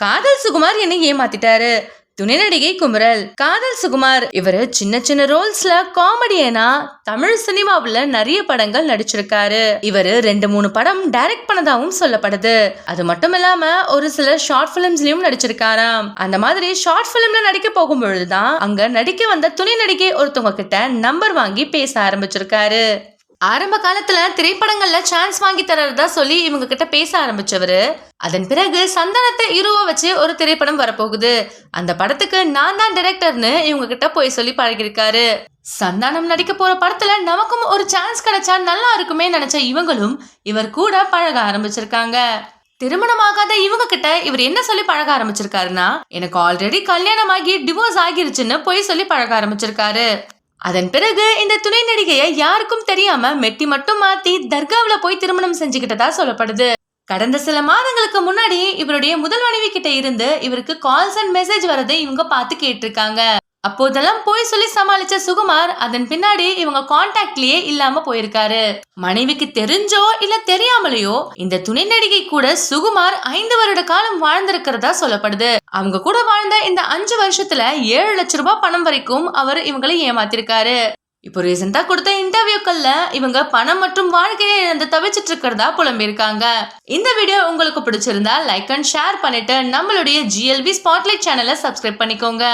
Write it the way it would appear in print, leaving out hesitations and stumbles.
காதல் சுகுமார் என்னை ஏமாத்திட்டாரு. துணை நடிகை குமரல். காதல் சுகுமார் இவரு சின்ன சின்ன ரோல்ஸ்ல காமெடியனா தமிழ் சினிமாவுல நிறைய படங்கள் நடிச்சிருக்காரு. இவரு 2-3 படம் டைரக்ட் பண்ணதாவும் சொல்லப்படுது. அது மட்டும் இல்லாம ஒரு சில ஷார்ட் பிலிம்ஸ்லயும் நடிச்சிருக்காராம். அந்த மாதிரி ஷார்ட் பிலிம்ல நடிக்க போகும் பொழுதுதான் அங்க நடிக்க வந்த துணை நடிகை ஒருத்தவங்க கிட்ட நம்பர் வாங்கி பேச ஆரம்பிச்சிருக்காரு. ஆரம்ப காலத்துல திரைப்படங்கள்ல சான்ஸ் வாங்கி தரதா சொல்லி இவங்க கிட்ட பேச ஆரம்பிச்சவரு அதன் பிறகு சந்தானத்தை ஹீரோவா வச்சு ஒரு திரைப்படம் வரப்போகுது, அந்த படத்துக்கு நான் தான் டைரக்டர்னு இவங்க கிட்ட போய் சொல்லி பழகிருக்காரு. சந்தானம் நடிக்க போற படத்துல நமக்கும் ஒரு சான்ஸ் கிடைச்சா நல்லா இருக்குமே நினைச்ச இவங்களும் இவர் கூட பழக ஆரம்பிச்சிருக்காங்க. திருமணமாகாத இவங்க கிட்ட இவர் என்ன சொல்லி பழக ஆரம்பிச்சிருக்காருன்னா, எனக்கு ஆல்ரெடி கல்யாணம் ஆகி டிவோர்ஸ் ஆகிருச்சுன்னு போய் சொல்லி பழக ஆரம்பிச்சிருக்காரு. அதன் பிறகு இந்த துணை நடிகையை யாருக்கும் தெரியாம மெட்டி மட்டும் மாத்தி தர்காவில போய் திருமணம் செஞ்சுக்கிட்டதா சொல்லப்படுது. கடந்த சில மாதங்களுக்கு முன்னாடி இவருடைய முதல் மனைவி கிட்ட இருந்து இவருக்கு கால்ஸ் அண்ட் மெசேஜ் வரதை இவங்க பார்த்து கேட்டிருக்காங்க. அப்போதெல்லாம் போய் சொல்லி சமாளிச்ச சுகுமார் அதன் பின்னாடி இவங்க கான்டாக்ட்லயே இல்லாம போயிருக்காரு. மனைவிக்கு தெரிஞ்சோ இல்ல தெரியாமலையோ இந்த துணை நடிகை கூட சுகுமார் 5 வருட காலம் வாழ்ந்திருக்கிறதா சொல்லப்படுது. அவங்க கூட வாழ்ந்த இந்த 5 வருஷத்துல 7 லட்சம் ரூபாய் பணம் வரைக்கும் அவர் இவங்களை ஏமாத்திருக்காரு. இப்போ ரீசெண்டா கொடுத்த இன்டர்வியூக்கள்ல இவங்க பணம் மற்றும் வாழ்க்கையை இழந்து தவிச்சிட்டு இருக்கிறதா புலம்பியிருக்காங்க. இந்த வீடியோ உங்களுக்கு பிடிச்சிருந்தா லைக் அண்ட் ஷேர் பண்ணிட்டு நம்மளுடைய GLV ஸ்பாட்லைட் சேனலை சப்ஸ்கிரைப் பண்ணிக்கோங்க.